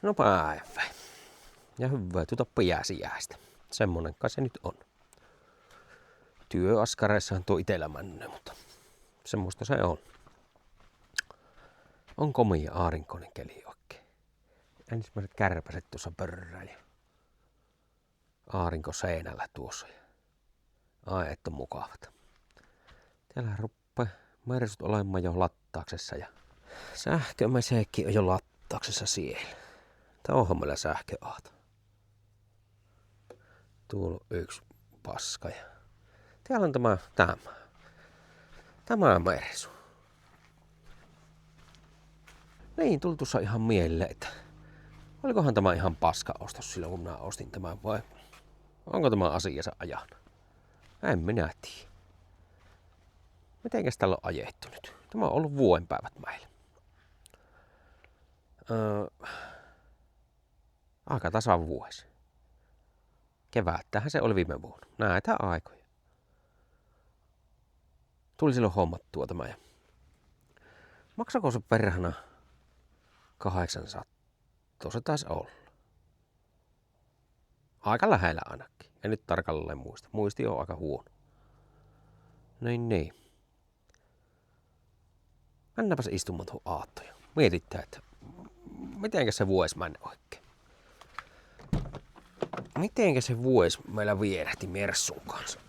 No päivä. Ja hyvää pääsiäistä. Semmonen kai se nyt on. Työaskareissahan tuo itellä männe, mutta semmoista se on. On komia aarinkoinen keli oikein. Ensimmäiset kärpäset tuossa pörräili. Aarinko seinällä tuossa. Ai et on mukavat. Täällä ruppaa mersut olemaan jo lattauksessa ja sähkömesekin on jo lattauksessa siellä. Tää onhan meillä sähköaata. Tuolla on yksi paska ja täällä on tämä mersu. Niin, tuli tuossa ihan mieleen, että olikohan tämä ihan paska ostos silloin, kun minä ostin tämän, vai onko tämä asiansa ajan? En minä tiedä. Mitenkäs tällä on ajettu nyt? Tämä on ollut vuodenpäivät meillä. Aika tasan vuosi. Kevättähän se oli viime vuonna. Näitä aikoja. Tuli silloin hommattua tämä. Maksako se perhana 800? Se taisi olla. Aika lähellä ainakin. En nyt tarkalleen muista. Muisti on aika huono. Niin. Mennäänpäs istumaan tuohon aattoon. Mietitään, että mitenkä se vuosi meni oikein. Mitenkä se vuosi meillä vierähti Merssun kanssa.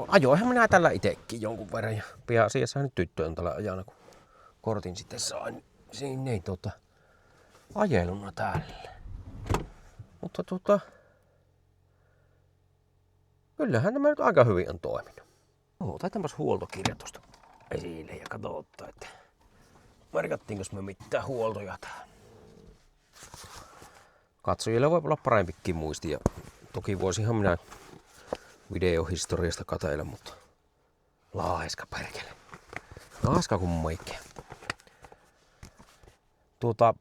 Ajoinhan minä tällä itekin jonkun verran. Ja pääasiassa nyt tyttö on tällä ajana, kun kortin sitten sain. Siinä ei ajeluna täällä. Mutta kyllähän tämä nyt aika hyvin on toiminut. Otetaanpas huoltokirja tuosta esille ja katsotaan, että merkattiinko me mitään huoltoja tähän. Katsojilla voi olla parempikin muisti ja toki voisinhan minä videohistoriasta katsella, mutta laaheska perkele. Laaheska kuin moikkeen. Tuota.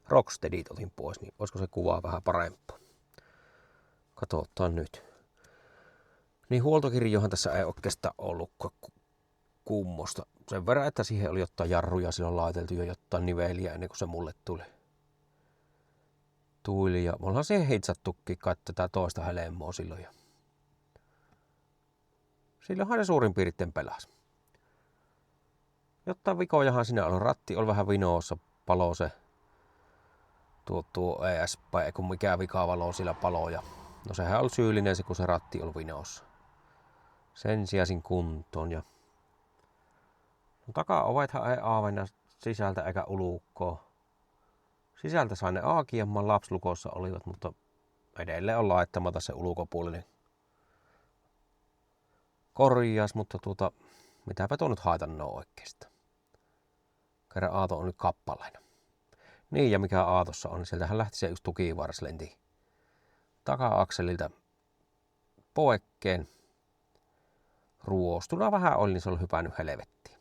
Rocksteadit otin pois, niin olisiko se kuvaa vähän parempaa. Katsotaan nyt. Niin huoltokirjohan tässä ei oikeastaan ollutkaan kummosta. Sen verran, että siihen oli jotain jarruja silloin laiteltu ja jotain niveliä ennen kuin se mulle tuli. Ja me ollaan siihen hitsattukin kai tätä toista helmoa silloin. Ja silloinhan se suurin piirtein pelasi. Jotta vikojahan siinä oli. Ratti oli vähän vinoossa, palo se tuo ESP, kun mikä vikavalo sillä palo. Ja no sehän oli syyllinen se, kun se ratti oli vinoossa. Sen sijaisin kuntoon. Ja no, takaovethan ei aavenna sisältä eikä ulukkoa. Sisältä sai ne aakiamman lapslukossa olivat, mutta edelleen on laittamatta se ulkopuolinen korjaus, mutta mitäpä tuo nyt haitannoo oikeastaan. Kerran aato on nyt kappaleina. Niin, ja mikä aatossa on, niin sieltähän lähti se yksi tukivaras lenti taka-akselilta poikkeen. Ruostuna vähän oli, niin se oli hypännyt helvettiin.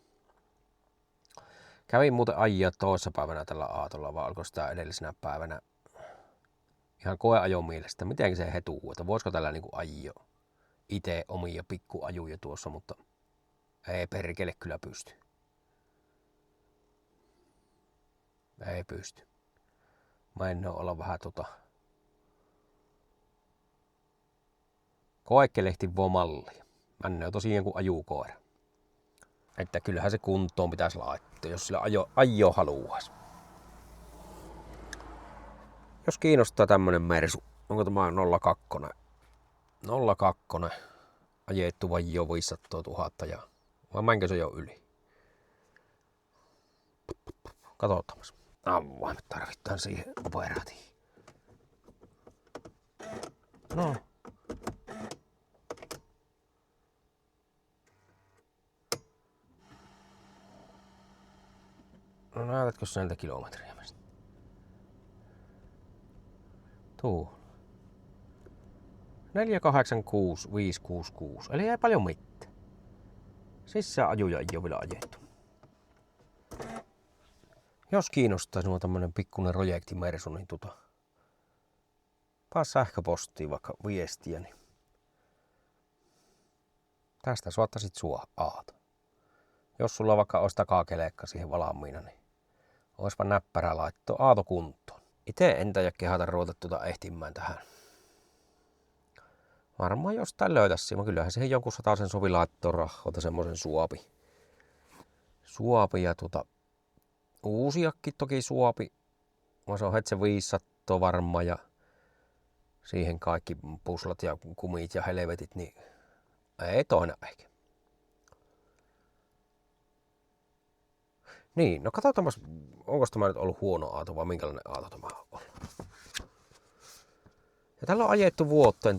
Kävin muuten ajaa toissa päivänä tällä aatolla, vai oliko sitä edellisenä päivänä ihan koeajon mielestä. Miten se hetuu, että voisiko tällä niinku ajaa itse omia pikkuajuja tuossa, mutta ei perkele kyllä pysty. Ei pysty. Mä en olla vähän koekkelehti vomallia. Mä en ole tosiaan kuin ajukoira. Että kyllähän se kuntoon pitäisi laittaa, jos sillä ajo haluaisi. Jos kiinnostaa tämmönen Mersu, onko tämä 02? 02 ajettu vai jo 500 000 ja vai mänkö se jo yli? Katsotaan. Me tarvitaan siihen operaatiin. No. No näytätkö 4 kilometriä meistä? Tuu. 486 566. Eli ei paljon mitään. Sisään ajuja ei ole vielä ajettu. Jos kiinnostaa sinua tämmönen pikkuinen projekti Mersu, niin paa sähköpostiin vaikka viestiä, niin Tästä suottaisit aato. Jos sulla vaikka olisi takakelekka siihen valmiina, niin oispa näppärä laittaa aato kuntoon. Itse en taida kehata ruveta ehtimään tähän. Varmaan jostain löytäisi, mutta kyllähän siihen jonkun 100 sovi laittaa rahota semmoisen suopi ja uusiakin toki suopi. Se on heti se 500 varmaan ja siihen kaikki puslat ja kumit ja helvetit, niin ei toinen ehkä. Niin, no katsotaanpas, onko tämä nyt ollut huono aato vai minkälainen aato tämä on ollut. Ja tällä on ajettu vuoteen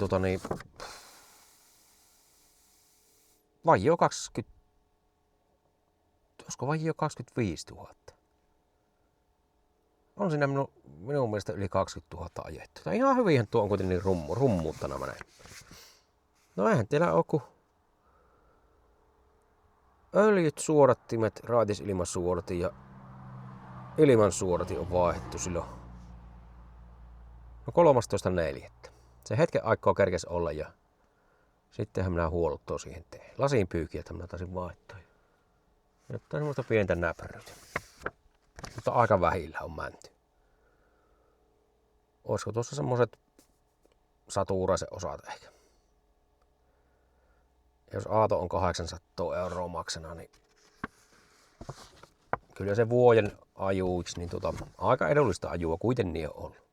vajio 25 000. On siinä minun mielestä yli 20 000 ajettu. Ja ihan hyvinhän tuo on kuitenkin rummuuttana menee. No eihän teillä ole kuin öljyt, suodattimet, raitisilmasuodatin ja ilmansuodatin on vaihdettu silloin 13.4. Se hetken aikaa kerkes olla ja sittenhän minä huoltoon siihen teen. Lasin pyykiä, että minä taisin vaihtaa. Jotain semmoista pientä näpäryyttä. Mutta aika vähillä on mänty. Olisiko tuossa semmoset saturaisen osat ehkä. Jos aato on 800 € maksana, niin kyllä se vuoden ajuiksi, niin aika edullista ajua kuitenkin on ollut.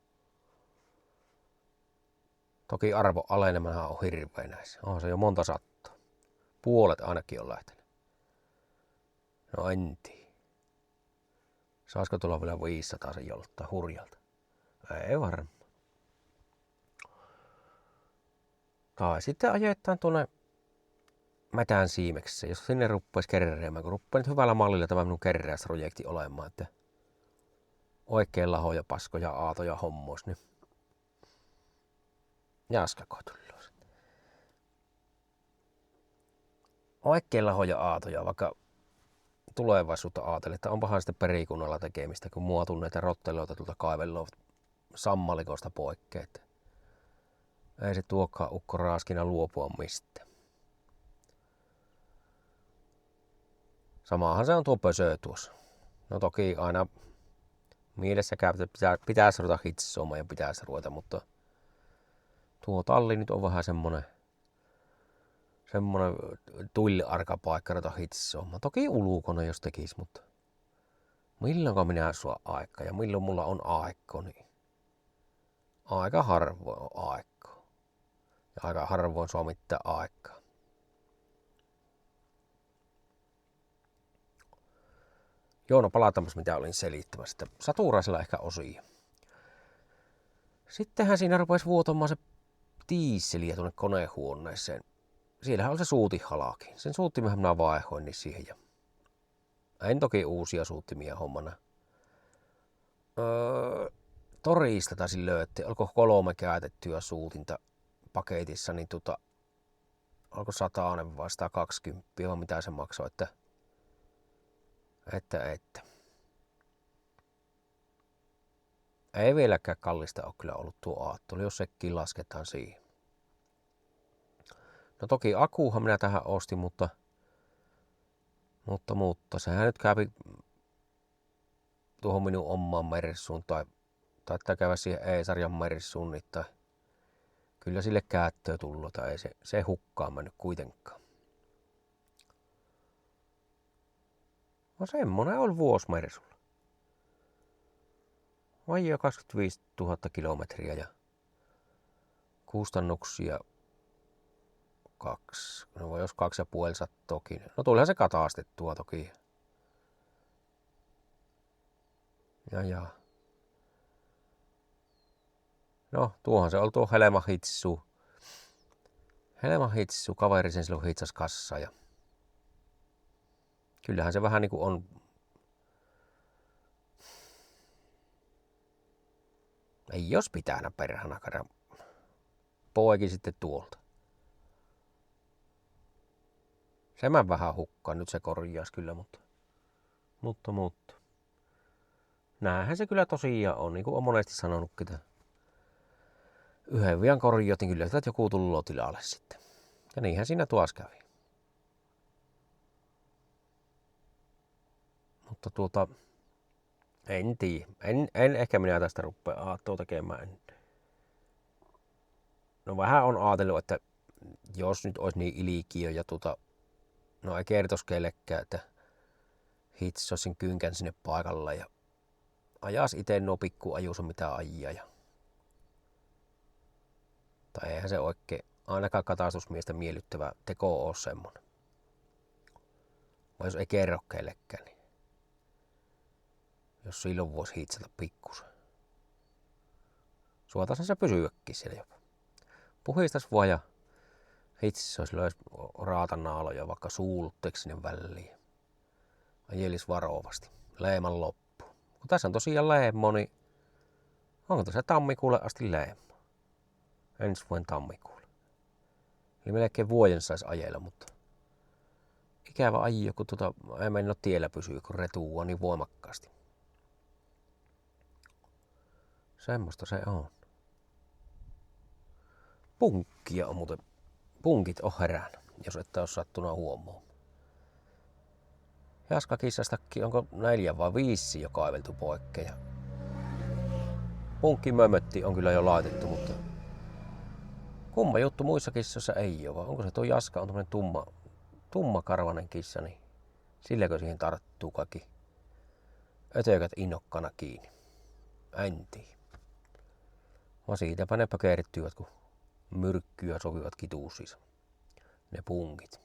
Toki arvo alenemaan on hirveä näissä. On se jo monta sattaa. Puolet ainakin on lähtenyt. No en tiedä. Saisiko tulla vielä 500 sen joltain hurjalta? Ei varmaan. Tai sitten ajetaan tuonne Mätän siimeksessä, jos sinne ruppaisi kerreemään, kun ruppaa nyt hyvällä mallilla tämä minun kerräysprojekti olemaan, että oikein lahoja, paskoja, aatoja hommois, niin jaskako tullut sitten. Oikein lahoja aatoja, vaikka tulevaisuutta ajatellen, että onpahan sitten perikunnalla tekemistä, kun mua tunneita rotteloita tuolta kaivelloa sammalikosta poikkea. Ei se tuokaan ukko raaskina luopua mistään. Samahan se on tuo pösö tuossa. No toki aina mielessä käy, että pitäisi ruveta hitsoamaan ja pitäisi ruveta, mutta tuo talli nyt on vähän semmonen tulliarkapaikka ruveta hitsoamaan. Toki ulkona jos tekis, mutta milloinko minä sua aikaa ja milloin mulla on aikaa, niin aika harvoin on aikaa. Ja aika harvoin saa mitään aikaa. Joo, no palataanpas mitä olin selittämässä. Saturaisella ehkä osia. Sittenhän siinä rupesi vuotamaan se tiisseliä tuonne konehuoneeseen. Siellähän oli se suutihalaki. Sen suuttimehän minä vaihoin niin siihen. Ja en toki uusia suuttimia hommana. Torista taisin löytää. Olko 3 käytettyä suutinta paketissa, niin alko 100 vai 120, vai mitä se maksoi, että. Ei vieläkään kallista ole kyllä ollut tuo aatto, jos sekin lasketaan siihen. No toki akuuhan minä tähän ostin, mutta sehän nyt kävi tuohon minun omaan merissuun tai käydä siihen E-sarjan merissuun, niin kyllä sille käyttöä tullut, tai ei se hukkaan mennyt kuitenkaan. No semmonen oli vuosimersulla. Vajio 25 000 kilometriä ja kustannuksia 2, no jos 2,5 €. No tulihan se katastettua toki. Ja. No tuohan se oli tuo Helma Hitsu, kaveri sen silloin hitsas kassa ja kyllähän se vähän niinku on. Ei jos pitänä perhana kerran poikin sitten tuolta. Se mä vähän hukkaan, nyt se korjaas kyllä, mutta. Näähän se kyllä tosiaan on, niin kuin on monesti sanonutkin. Yhden vian korjotin kyllä, että joku tulloo tilalle sitten. Ja niinhän siinä tuas kävi. Mutta en tiedä. En ehkä minä tästä rupea aattoa tekemään. No vähän on ajatellut, että jos nyt olisi niin ilikiö ja no ei kertoisi kellekään, että hitsaisi sen kynkän sinne paikalle ja ajas itse nuo pikku ajuus on mitä ajaa. Tai eihän se oikein ainakaan katastusmiestä miellyttävä teko ole semmonen. Vai jos ei kerro kellekään, niin jos silloin voisi hitsata pikkusen. Suotaisiin se pysyäkin siellä jopa. Puhistas vaan ja hitsaisi löisi raatanaaloja vaikka suulutteeksi sinne väliin. Ajelis varovasti. Leiman loppu. Kun tässä on tosiaan leemo, niin onko tässä tammikuulle asti leemo? Ensi vuoden tammikuulle. Eli melkein vuoden saisi ajella, mutta ikävä ajo, kun ei mennä tiellä pysyä, kun retuua niin voimakkaasti. Semmosta se on. Punkkia on muuten. Punkit on herännyt, jos ette ole sattunut huomaamaan. Jaska kissastakin onko 4 vai 5 jo kaiveltu poikkeja. Punkki mömötti on kyllä jo laitettu, mutta kumma juttu muissa kissoissa ei ole, vaan onko se tuo Jaska on tämmönen tummakarvainen kissa, niin silläkö siihen tarttuu kaikki ötökät innokkana kiinni. En tiedä. Vaan siitäpä ne pökerittyvät, kun myrkkyä sopivat kituusiinsa. Ne punkit.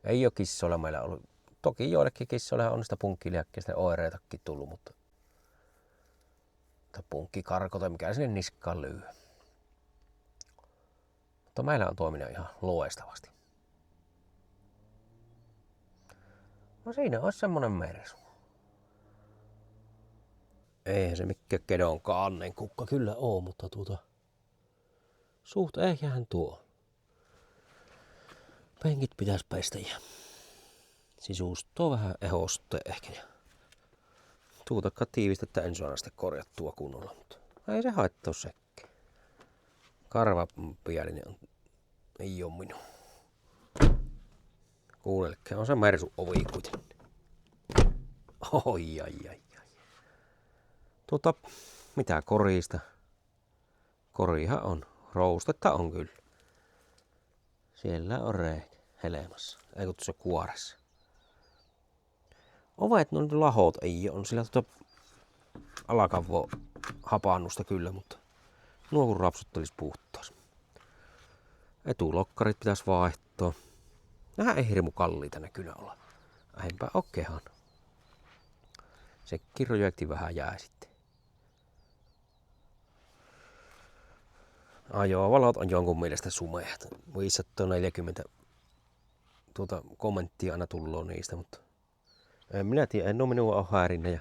Ei ole kissoilla meillä ollut. Toki joillekin kissoilla on niistä punkkiliäkkeistä oireitakin tullut, mutta punkkikarko tai mikä sinne niskaan lyö. Mutta meillä on toiminut ihan loistavasti. No siinä olisi semmonen mersu. Eihän se mikään kedon kannen kukka kyllä oo, mutta suht eihän tuo. Penkit pitäis pestä ja sisuustoo vähän ehoste ehkä. Tuutakaan tiivistettä en saada sitten korjattua kunnolla, mutta ei se haittaa sekin. Karvapielinen ei oo minun. Kuunnelkää, on se mersu ovi kuitenkin. Oi. Mitä koriista? Korihan on. Roustetta on kyllä. Siellä on reikä helmassa. Ei kun tuossa kuoressa. Ovet, no lahot ei on sillä alakavvo hapannusta kyllä, mutta nuo kun rapsuttelis puhtaas. Etulokkarit pitäis vaihtaa. Nähän ei hirmu kalliita ne kyllä olla. Enpä oo kehan. Sekin projekti vähän jää sitten. Ajovalot on jonkun mielestä sumeat. 540 kommenttia aina tulloo niistä, mutta en minä tiedä, en oo minua ole häirinnä. Ja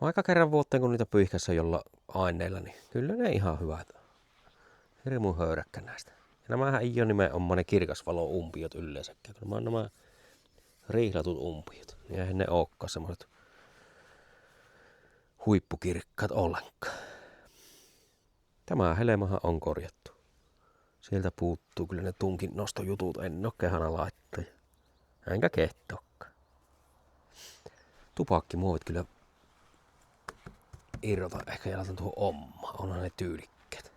vaikka kerran vuoteen kun niitä pyyhkässä jolla aineilla, niin kyllä ne ihan hyvät. Hirmu höyräkkä näistä. Ja nämähän ei ole nimenomaan ne kirkasvalo-umpiot yleensäkään. Nämä on nämä riihlatut umpiot. Ja eihän ne olekaan semmoiset huippukirkkaat ollenkaan. Tämä helmahan on korjattu. Sieltä puuttuu kyllä ne tunkin nostojutut. En oo kehana laittaa. Enkä kehtokkaan. Tupakkimuovit kyllä irrota ehkä ja laitan tuohon ommaan. Onhan ne tyylikkäät.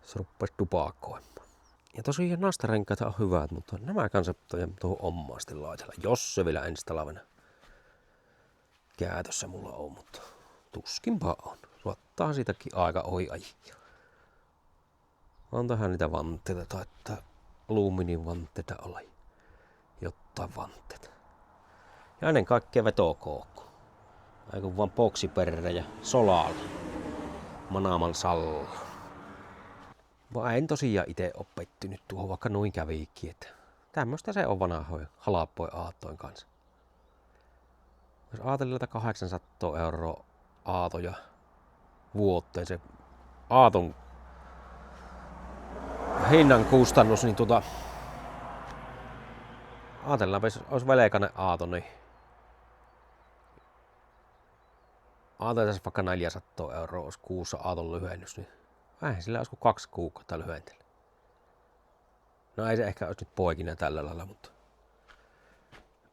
Se ruppais tupakoimaan. Ja tosiaan nastarenkaita on hyvät, mutta nämä konseptoja tuohon ommaan sitten laitella. Jos se vielä ensi talvena käytössä mulla on, mutta tuskinpa on. Suottaa siitäkin aika ohi ajia. On tähän niitä vantteita, taitaa alumiinin vantteita olla. Jotain vantteita. Ja ennen kaikkea vetokoukku. Aiku vaan boksiperrä ja solalla. Manaamal salla. Mä en tosiaan ite oo pettynyt tuohon, vaikka noin käviikin, että tämmöstä se on vanhoja halappoja aattojen kanssa. Jos ajatellaan 800 € aatoja vuoteen, se aaton hinnan kustannus, niin ajatellaanpa, jos olisi velkainen aato, niin ajatellaan vaikka 400 € olisi kuussa aaton lyhennys, niin eihän sillä olisi kuin 2 kuukautta lyhentellä. No ei se ehkä olisi nyt poikina tällä lailla, mutta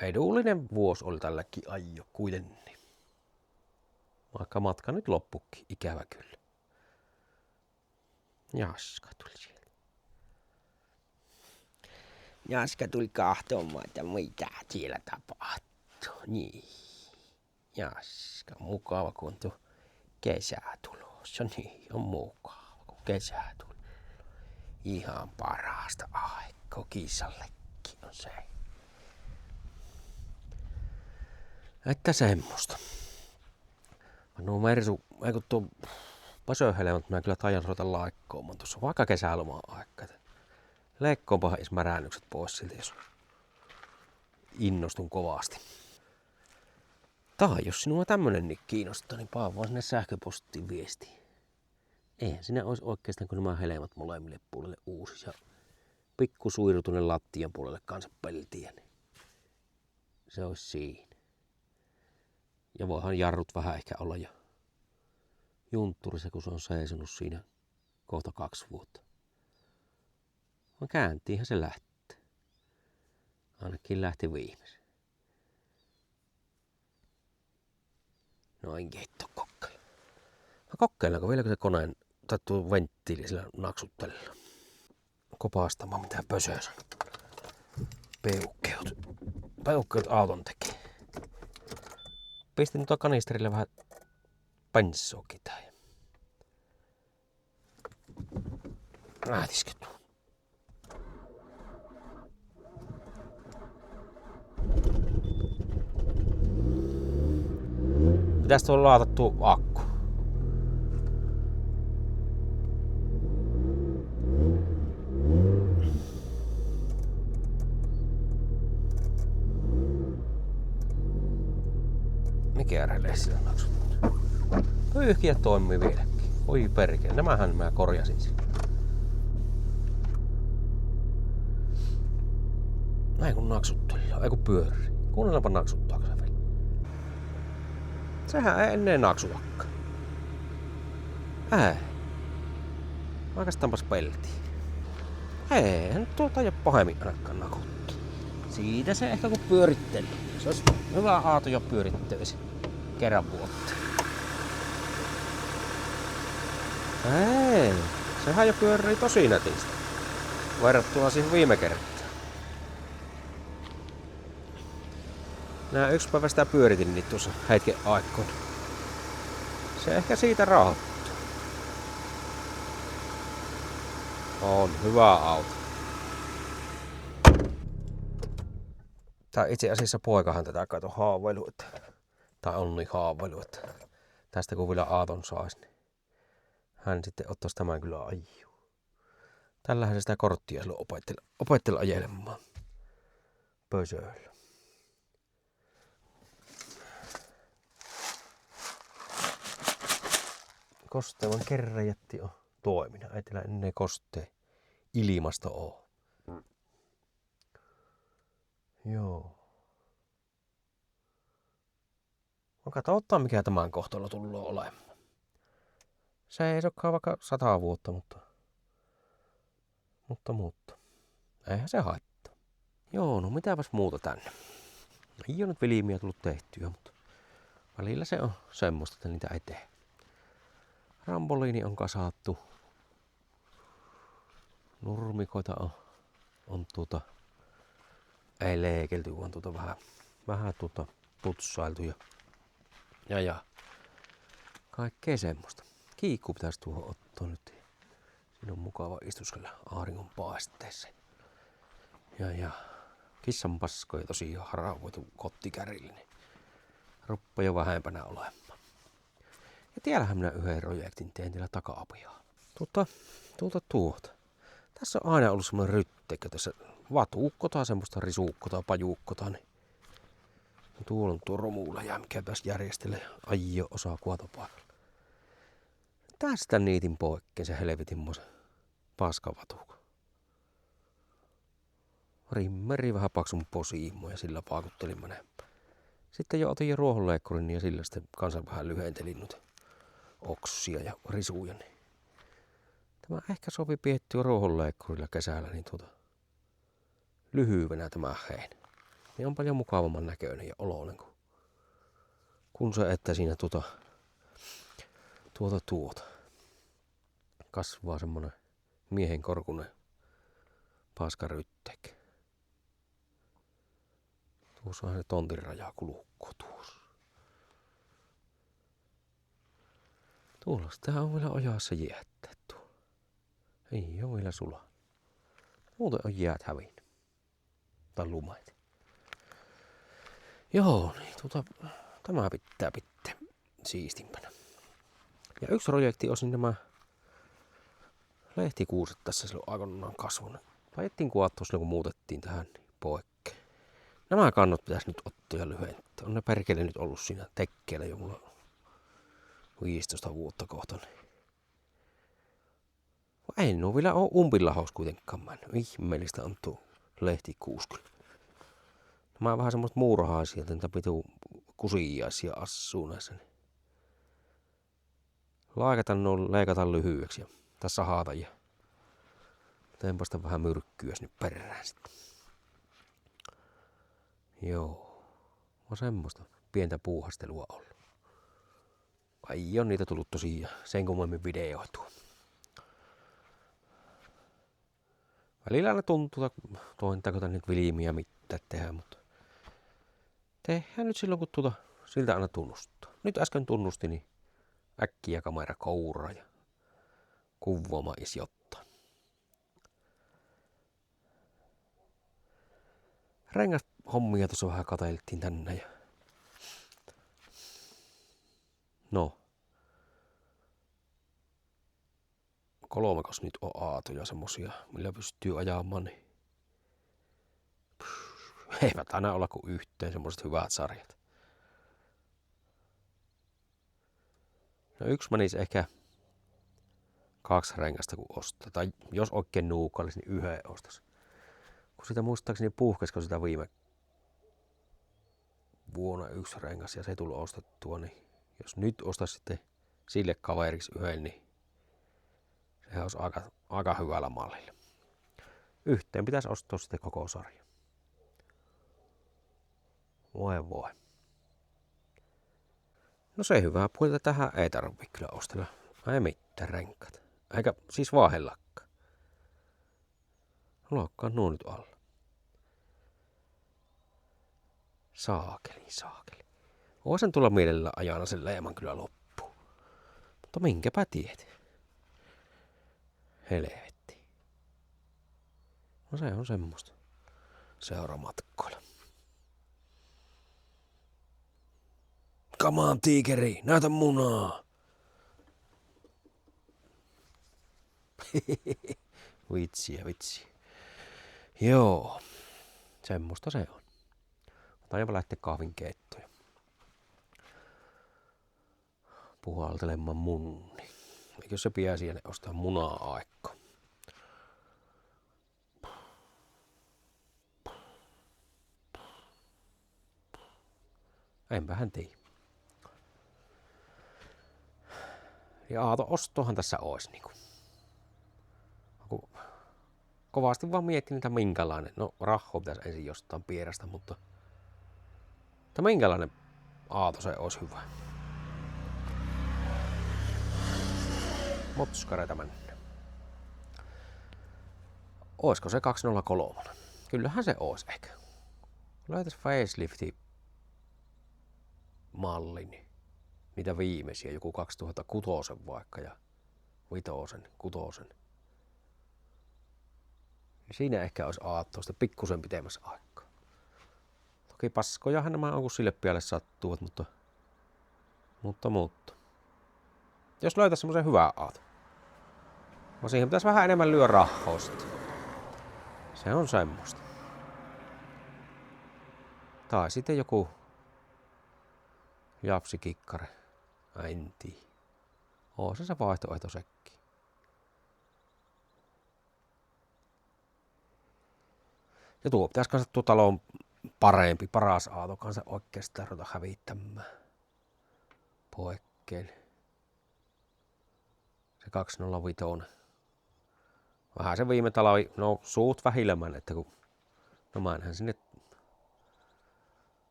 Edullinen vuosi oli tälläkin ajo kuitenkin. Vaikka matka nyt loppukin, ikävä kyllä. Jaska tuli sieltä. Jaska tuli kahtomaan, että mitä siellä tapahtuu. Niin. Jaska, mukava kun on tuo kesä tulossa. Niin, on mukava kun kesä tuli. Ihan parasta aikaa kissallekin on se. Että semmoista. No Mersu, eikö tuo pasöhele, mutta mä kyllä taidan ruveta laikkoomaan tuossa vaikka kesälomaan aikaa. Leikkoonpahan edes märäännykset pois siltä, jos innostun kovasti. Tai jos sinua tämmönenkin kiinnostaa, niin paa vaan sinne sähköpostiin viestiin. Eihän siinä olisi oikeastaan, kun nämä helmat molemmille puolelle uusis ja pikku suiru tuonne lattian puolelle kanssa peltiä, niin se olisi siinä. Ja voihan jarrut vähän ehkä olla jo juntturissa, kun se on seisonut siinä kohta 2 vuotta. Vaan kääntiinhän se lähtee. Ainakin lähti viimeisen. No en keitto kokeilla. No kokeillaanko vieläkö se koneen tai tuo venttiili sillä naksuttelilla. Kopastamaan mitä pösöä sanoo. Peukkeut auton tekee. Pistin tuota kanisterille vähän penssoakin tähän. Räätiskö tuo? Pitäis tuolla laata tuo akku. Mikä relee sillä naksuttaa? Pyyhkiä toimii vieläkin. Oi perkele, nämähän mä korjasin sillä. Näin kun naksuttelilla, ei kun pyörii. Kuunnellaanpa naksuttaako se vielä. Sehän ei ennen naksutakaan. Oikeastaanpas peltiin. Eihän tuolta jo pahemmin ainakaan nakuttu. Siitä se ehkä kun pyöritteli. Se olisi hyvä aato jo pyörittyisi kerran vuotta. Ei, sehän jo pyörii tosi nätistä. Verrattuna siihen viime kertaan. Nää 1 päivä sitä pyöritin niin tuossa hetken aikoina. Se ehkä siitä rauhoittuu. On hyvä auto. Tai itse asiassa poikahan tätä kato haavailu, tai on niin haavailu, että tästä kun vielä aaton saisi, niin hän sitten ottaisi tämän kyllä ajuun. Tällähän se sitä korttia silloin opettella ajelemaan pösöillä. Kostevan kerrajätti on toiminut. Ei teillä ennen kosteen ilmasto oo. Joo. No katsotaan mikä tämän kohtalo tullut olemaan. Se ei olekaan vaikka 100 vuotta, mutta. Eihän se haittaa. Joo, no mitäpäs muuta tänne. Ei ole nyt vilimiä tullut tehtyä, mutta välillä se on semmoista, että niitä ei tee. Ramboliini on kasattu. Nurmikoita on ei leikelty, vaan vähän putsailtu ja kaikkea semmoista. Kiikku pitäisi tuohon ottaa nyt. Siinä on mukava istuskella auringon paisteessa. Ja kissan paskoja tosiaan haravoitu kottikärille, niin ruppaa jo vähempänä olemaan. Ja tiellähän minä yhden projektin teen teillä taka-apiaa. Tuota. Tässä on aina ollut semmoinen ryttekö tässä vatuukkota, semmoista risuukkota, pajuukkota. Niin tuolla on tuo romuläjä, mikä pääsi järjestelemään ajo osaa kuotopaikalla. Tästä niitin poikkeen se helvetinmoisen paskavatuukko. Rimmeri vähän paksun posiimo ja sillä paakuttelin menempää. Sitten jo otin jo ruohonleikkurin ja sillä sitten kanssa vähän lyhentelin noita oksia ja risuja. Niin. Tämä ehkä sopi piettyä ruohonleikkurilla kesällä, niin lyhyvenä tämä heinä. niin on paljon mukavamman näköinen ja oloinen kun se, että siinä kasvaa semmonen miehen korkunen paskaryttek. Tuossa on se tontin rajakulukko tuossa. Tuolla sitä on vielä ojassa jäättää tuo. Ei oo vielä sulaa. Muuten on jäät hävinnyt. Tai lumet. Joo, niin tämä pitää siistimpänä. Ja yksi projekti on nämä lehtikuuset tässä silloin aikoinaan kasvunut. Laitettiin kuvattua silloin kun muutettiin tähän niin poikkeen. Nämä kannot pitäisi nyt ottaa ja lyhentää. On ne perkele nyt ollut siinä tekkeellä jo mulla 15 vuotta kohta. Ei nuo vielä ole umpilahos kuitenkaan mennyt. Ihmeellistä on tuo lehtikuus kyllä. Nämä on vähän semmoista muurahaisia, että pituu kusiaisia assuu näissä. Leikata lyhyeksi ja tässä haata ja tempasta vähän myrkkyä nyt perään sitten. Joo, on semmoista pientä puuhastelua ollut. Ai on niitä tullut tosiaan sen kummemmin videoitua. Välillä ne tuntuu, tointako nyt vilmiä mitään tehdä, mutta tehdään nyt silloin kun siltä aina tunnustaa. Nyt äsken tunnusti, niin äkkiä kamera kouraa ja kuvaama isjottaa. Rengashommia tuossa vähän katseltiin tänne ja no. 3 nyt on aatoja semmosia, millä pystyy ajamaan, niin eivät aina olla kuin yhteen semmoset hyvät sarjat. No yksi menisi ehkä 2 rengasta kun ostaa, tai jos oikein nuukallis, niin 1 ostas. Kun sitä muistaakseni puhkesko sitä viime vuonna 1 rengas ja se tuli ostettua, niin jos nyt ostais sitten sille kaveriksi 1, niin sehän olisi aika hyvällä mallilla. Yhteen pitäisi ostaa sitten koko sarja. Voi. No se hyvää puolta tähän ei tarvitse kyllä ostella. Ei mitään renkaat. Eikä siis vaahellakka. Lokkaan nuo nyt alla. Saakeli. Voisin tulla mielellä ajana sen leeman kyllä loppuun. Mutta minkäpä tiet. Helvetti. No se on semmoista. Seuramatkoilla. Come on, tiikeri, näytä munaa. Vitsiä. Joo, semmoista se on. Taidaanpa lähteä kahvinkeittoon. Puhaltelemaan munni. Eikö se pian siellä ostaa munaa aikko? Enpähän tiedä. Ja aato ostohan tässä ois niinku. Kovasti vaan miettin niitä minkälainen. No raho pitäisi ensin jostain pierästä, mutta minkälainen aato se olisi hyvä. Motskareita mennä. Oisko se 203? Kyllähän se ois ehkä. Laitais facelifti mallin. Niitä viimeisiä, joku 2006 vaikka ja 6. Siinä ehkä olisi aattoista pikkusen pitemmässä aikaa. Toki paskojahan nämä on, kun sille pialle sattuvat, mutta. Jos löytäisi semmoisen hyvän aaton. Vaan siihen pitäisi vähän enemmän lyö rahaa sitten. Se on semmoista. Tai sitten joku japsikikkare. En tiedä. Oo se vaihtoehto sekin. Ja tuo pitäisi kanssa tuo talon paras aato kanssa oikeastaan ruveta hävittämään. Poikkeen. Se 205. Vähän se viime talvi, no suut vähillämän, että kun no mä enhän sinne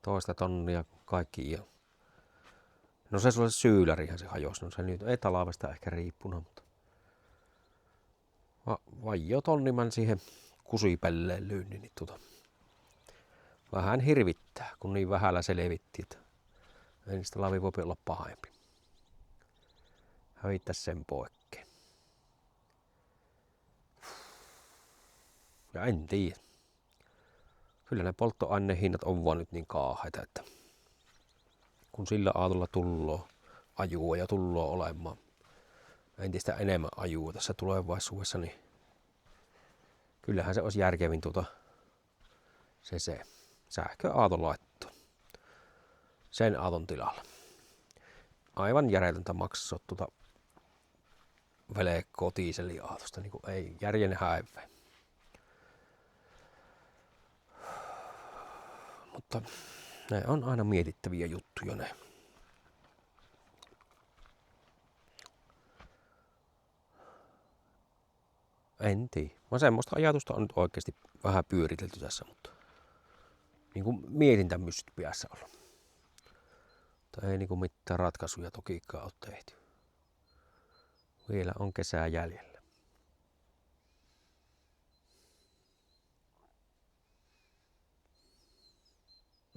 2 tonnia kaikki. Ja no se sulle syylärihän se hajosi. No se nyt ei talvesta ehkä riippunut, mutta vajio tonni mä siihen kusipelleen lyynnin, niin vähän hirvittää, kun niin vähällä selvitti, että ei niistä lavi voi olla pahempi. Hävittäisi sen poikkeen. Ja en tiedä. Kyllä ne polttoainehinnat on vaan nyt niin kaaheita, että kun sillä aatolla tulloo ajua ja tulloo olemaan entistä enemmän ajua tässä tulevaisuudessa, niin kyllähän se olisi järkevin se sähköaaton laitto sen aaton tilalla. Aivan järjetöntä maksaa velekkoa tiiseliaatosta, niin kuin ei järjen häivä. Mutta ne on aina mietittäviä juttuja ne. En tiedä. Mä semmoista ajatusta on nyt oikeasti vähän pyöritelty tässä, mutta niin kuin mietintämyssyt päässä olla. Mutta ei niin kuin mitään ratkaisuja tokikaan ole tehty. Vielä on kesää jäljellä.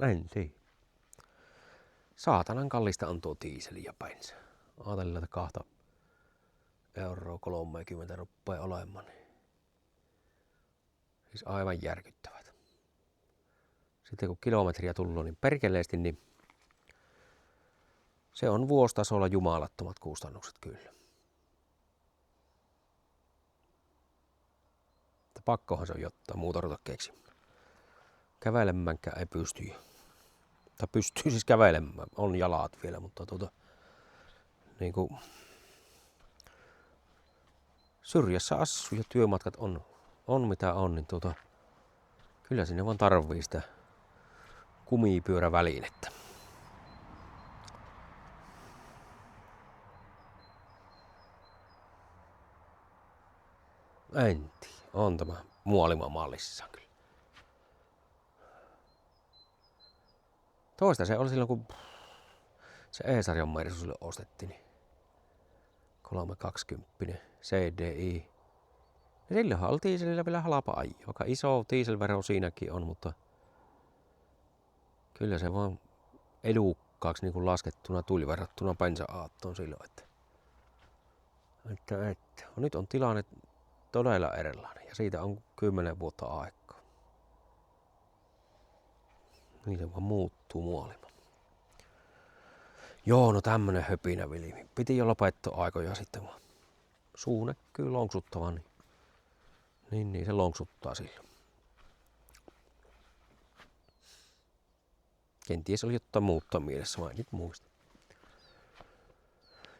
En tiedä. Saatanan kallista on tuo diiseli ja bensa. Ajatellaan, että 2,30 € rupeaa olemaan. Siis aivan järkyttävät. Sitten kun kilometriä tullut niin perkeleesti, niin se on vuositasolla jumalattomat kustannukset kyllä. Mutta pakkohan se on jotain muuta ruveta keksimään. Kävelemäänkään ei pysty. Tai pystyy siis kävelemään. On jalat vielä, mutta niin kuin syrjässä asuu ja työmatkat on mitä on, niin kyllä sinne vaan tarvii sitä kumipyörävälinettä. En tiedä. On tämä muolima mallissaan kyllä. Toista se oli silloin, kun se E-sarjan Mersu sille ostettiin. Niin 320 CDI. Ja silloinhan oli dieselillä vielä halpa ajaa. Vaikka iso dieselvero siinäkin on, mutta kyllä se vaan edukkaaksi niin kuin laskettuna tuli verrattuna bensa-aattoon silloin. Että. Nyt on tilanne todella erilainen ja siitä on 10 vuotta aikaa. Niin se vaan muuttuu muolima. Joo, no tämmönen höpinä vilimi. Piti jo lopettaa aikoja sitten vaan. Suu näkyy lonksuttavan. Niin se lonksuttaa silloin. Kenties oli jotain muuttaa mielessä, vaan en nyt muista.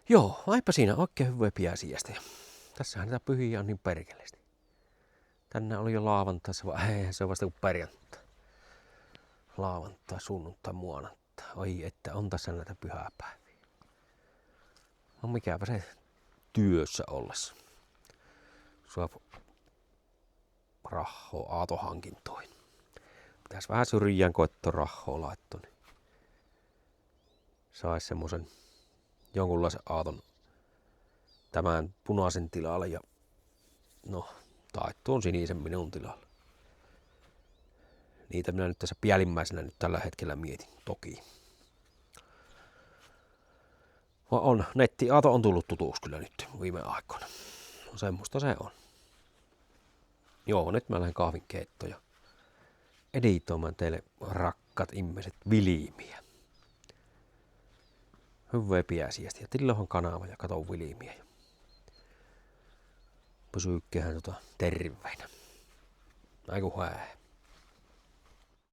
Joo, vaippa siinä oikein hyvä piäsiästä. Tässähän niitä pyhiä on niin perkeleesti. Tänään oli jo lauantai, se on vasta kuin perjantai. Lauantai, sunnuntai, maanantai. Oi, että on tässä näitä pyhäpäiviä. No mikäpä se työssä ollessa. Saa rahoa aatohankintoihin. Pitäis vähän syrjään koettaa rahoa laittaa, niin sais semmosen jonkunlaisen aaton tämän punaisen tilalle ja no, tai tuon sinisen minun tilalle. Niitä minä nyt tässä päällimmäisenä nyt tällä hetkellä mietin, toki. On, nettiaato on tullut tutuksi kyllä nyt viime aikoina. No semmoista se on. Joo, nyt mä lähden kahvin keittoon ja editoimaan teille rakkaat ihmiset vilimiä. Hyvää piäsiästä ja tillohan kanava ja katon vilimiä. Pysyykköhän terveinä. Aiku hää.